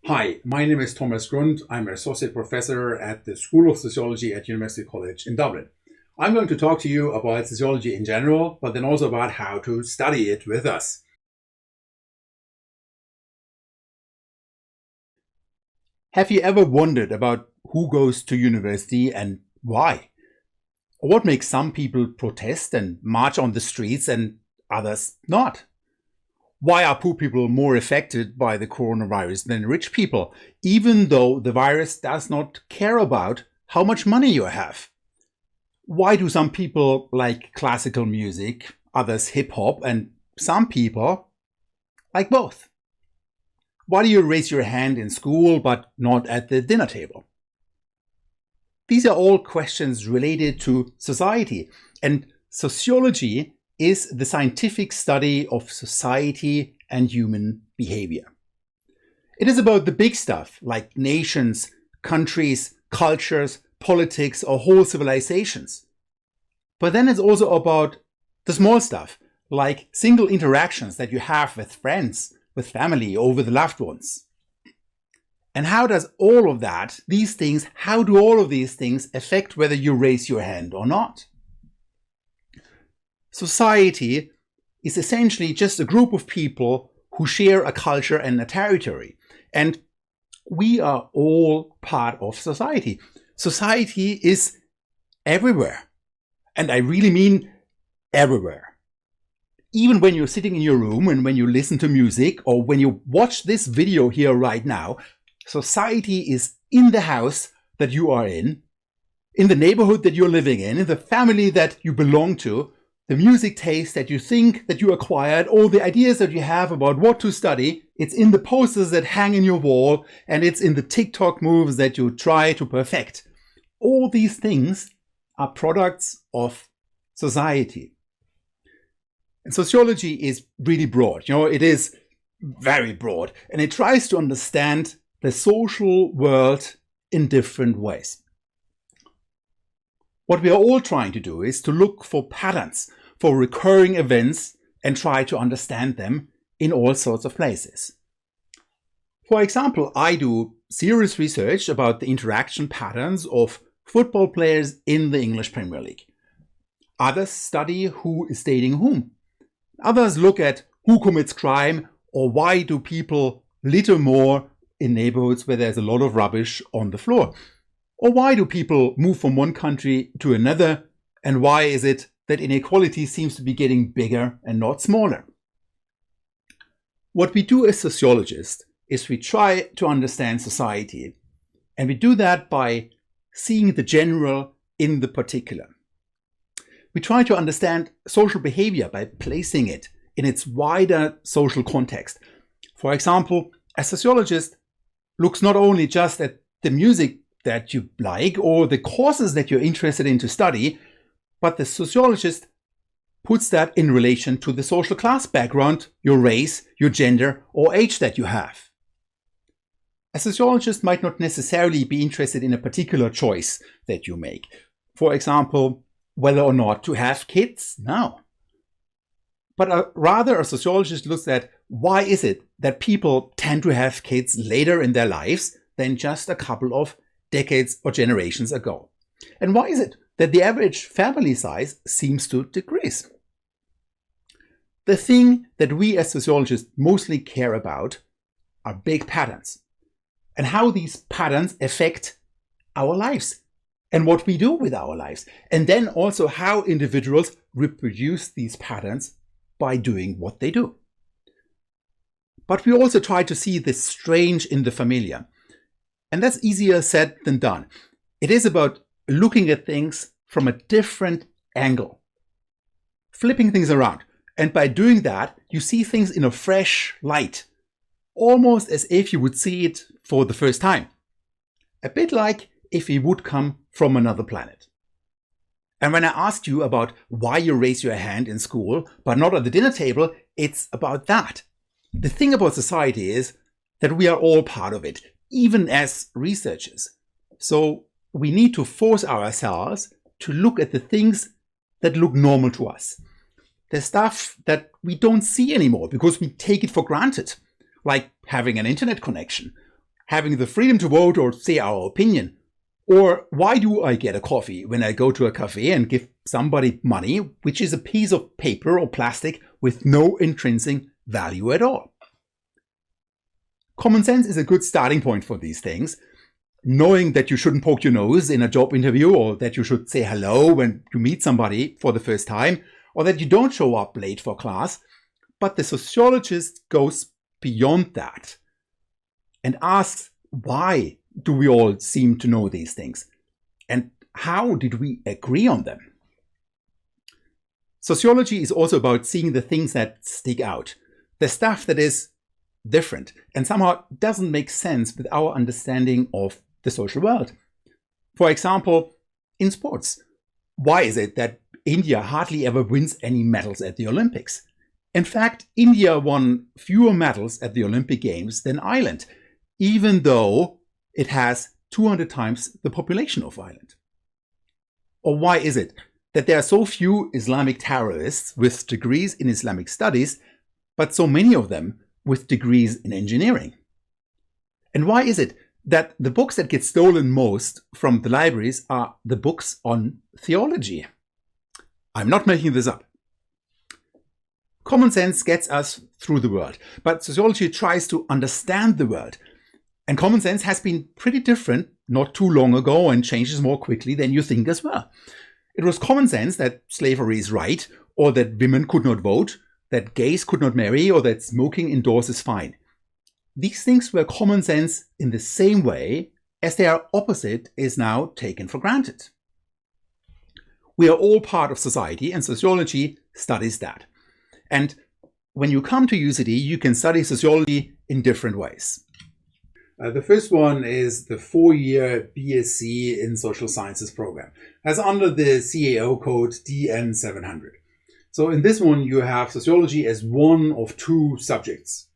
Hi, my name is Thomas Grund. I'm an associate professor at the School of Sociology at University College in Dublin. I'm going to talk to you about sociology in general, but then also about how to study it with us. Have you ever wondered about who goes to university and why? Or what makes some people protest and march on the streets and others not? Why are poor people more affected by the coronavirus than rich people, even though the virus does not care about how much money you have? Why do some people like classical music, others hip hop, and some people like both? Why do you raise your hand in school but not at the dinner table? These are all questions related to society, and sociology is the scientific study of society and human behavior. It is about the big stuff like nations, countries, cultures, politics, or whole civilizations. But then it's also about the small stuff like single interactions that you have with friends, with family, or with loved ones. And how do all of these things affect whether you raise your hand or not? Society is essentially just a group of people who share a culture and a territory. And we are all part of society. Society is everywhere. And I really mean everywhere. Even when you're sitting in your room and when you listen to music or when you watch this video here right now, society is in the house that you are in the neighborhood that you're living in the family that you belong to, the music taste that you think that you acquired, all the ideas that you have about what to study. It's in the posters that hang in your wall, and it's in the TikTok moves that you try to perfect. All these things are products of society. And sociology is really broad. It is very broad, and it tries to understand the social world in different ways. What we are all trying to do is to look for patterns, for recurring events, and try to understand them in all sorts of places. For example, I do serious research about the interaction patterns of football players in the English Premier League. Others study who is dating whom. Others look at who commits crime or why do people litter more in neighborhoods where there's a lot of rubbish on the floor. Or why do people move from one country to another, and why is it that inequality seems to be getting bigger and not smaller? What we do as sociologists is we try to understand society, and we do that by seeing the general in the particular. We try to understand social behavior by placing it in its wider social context. For example, a sociologist looks not only just at the music that you like or the courses that you're interested in to study, but the sociologist puts that in relation to the social class background, your race, your gender, or age that you have. A sociologist might not necessarily be interested in a particular choice that you make. For example, whether or not to have kids? No. But rather a sociologist looks at why is it that people tend to have kids later in their lives than just a couple of decades or generations ago. And why is it that the average family size seems to decrease? The thing that we as sociologists mostly care about are big patterns and how these patterns affect our lives and what we do with our lives. And then also how individuals reproduce these patterns by doing what they do. But we also try to see the strange in the familiar. And that's easier said than done. It is about looking at things from a different angle, flipping things around. And by doing that, you see things in a fresh light, almost as if you would see it for the first time. A bit like if it would come from another planet. And when I asked you about why you raise your hand in school, but not at the dinner table, it's about that. The thing about society is that we are all part of it, even as researchers. So we need to force ourselves to look at the things that look normal to us. The stuff that we don't see anymore because we take it for granted, like having an internet connection, having the freedom to vote or say our opinion. Or why do I get a coffee when I go to a cafe and give somebody money, which is a piece of paper or plastic with no intrinsic value at all? Common sense is a good starting point for these things. Knowing that you shouldn't poke your nose in a job interview, or that you should say hello when you meet somebody for the first time, or that you don't show up late for class. But the sociologist goes beyond that and asks, why do we all seem to know these things? And how did we agree on them? Sociology is also about seeing the things that stick out, the stuff that is different and somehow doesn't make sense with our understanding of the social world. For example, in sports, why is it that India hardly ever wins any medals at the Olympics? In fact, India won fewer medals at the Olympic Games than Ireland, even though it has 200 times the population of Ireland. Or why is it that there are so few Islamic terrorists with degrees in Islamic studies, but so many of them with degrees in engineering? And why is it that the books that get stolen most from the libraries are the books on theology? I'm not making this up. Common sense gets us through the world, but sociology tries to understand the world. And common sense has been pretty different not too long ago and changes more quickly than you think as well. It was common sense that slavery is right, or that women could not vote, that gays could not marry, or that smoking indoors is fine. These things were common sense in the same way as their opposite is now taken for granted. We are all part of society, and sociology studies that. And when you come to UCD, you can study sociology in different ways. The first one is the 4-year BSc in Social Sciences program. That's under the CAO code DN700. So in this one, you have sociology as one of 2 subjects.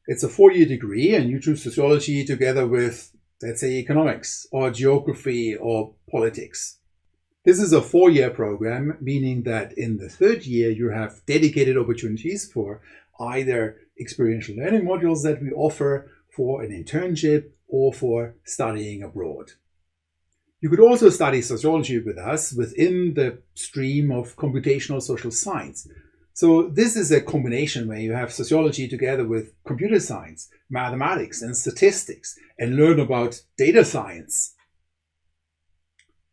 It's a 4-year degree, and you choose sociology together with, let's say, economics or geography or politics. This is a 4-year program, meaning that in the 3rd year, you have dedicated opportunities for either experiential learning modules that we offer, for an internship, or for studying abroad. You could also study sociology with us within the stream of computational social science. So this is a combination where you have sociology together with computer science, mathematics, and statistics, and learn about data science.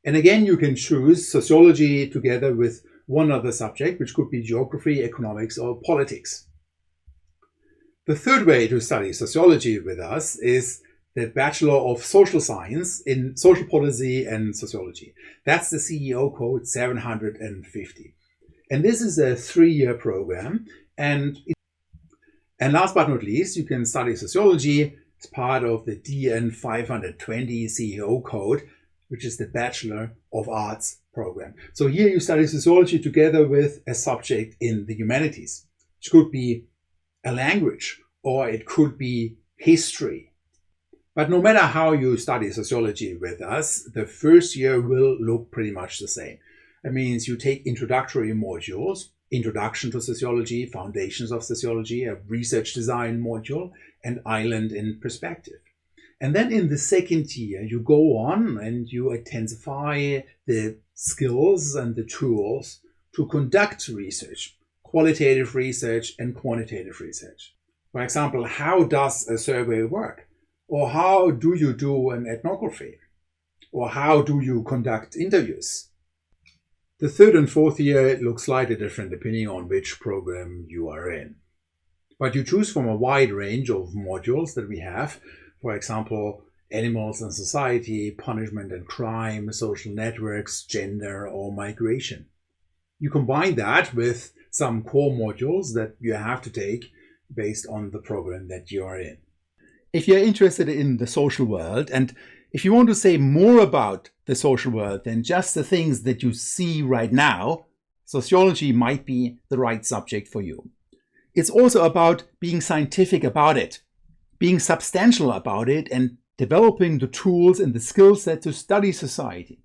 And again, you can choose sociology together with one other subject, which could be geography, economics, or politics. The 3rd way to study sociology with us is the Bachelor of Social Science in Social Policy and Sociology. That's the CEO code 750. And this is a 3-year program. And last but not least, you can study sociology as part of the DN 520 CEO code, which is the Bachelor of Arts program. So here you study sociology together with a subject in the humanities, which could be a language, or it could be history. But no matter how you study sociology with us, the 1st year will look pretty much the same. That means you take introductory modules, Introduction to Sociology, Foundations of Sociology, a research design module, and Island in Perspective. And then in the 2nd year, you go on and you intensify the skills and the tools to conduct research, qualitative research and quantitative research. For example, how does a survey work? Or how do you do an ethnography? Or how do you conduct interviews? The 3rd and 4th year look slightly different depending on which program you are in. But you choose from a wide range of modules that we have. For example, animals and society, punishment and crime, social networks, gender, or migration. You combine that with some core modules that you have to take based on the program that you are in. If you're interested in the social world, and if you want to say more about the social world than just the things that you see right now, sociology might be the right subject for you. It's also about being scientific about it, being substantial about it, and developing the tools and the skill set to study society.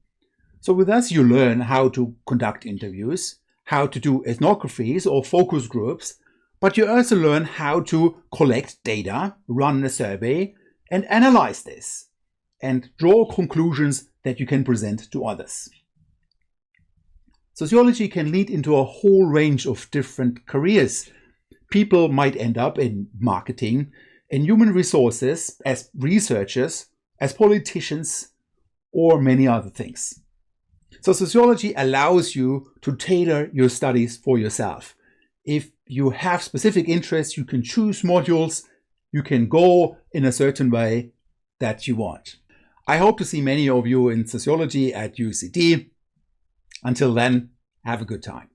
So with us, you learn how to conduct interviews, how to do ethnographies or focus groups, but you also learn how to collect data, run a survey, and analyze this and draw conclusions that you can present to others. Sociology can lead into a whole range of different careers. People might end up in marketing, in human resources, as researchers, as politicians, or many other things. So sociology allows you to tailor your studies for yourself. If you have specific interests, you can choose modules, you can go in a certain way that you want. I hope to see many of you in sociology at UCD. Until then, have a good time.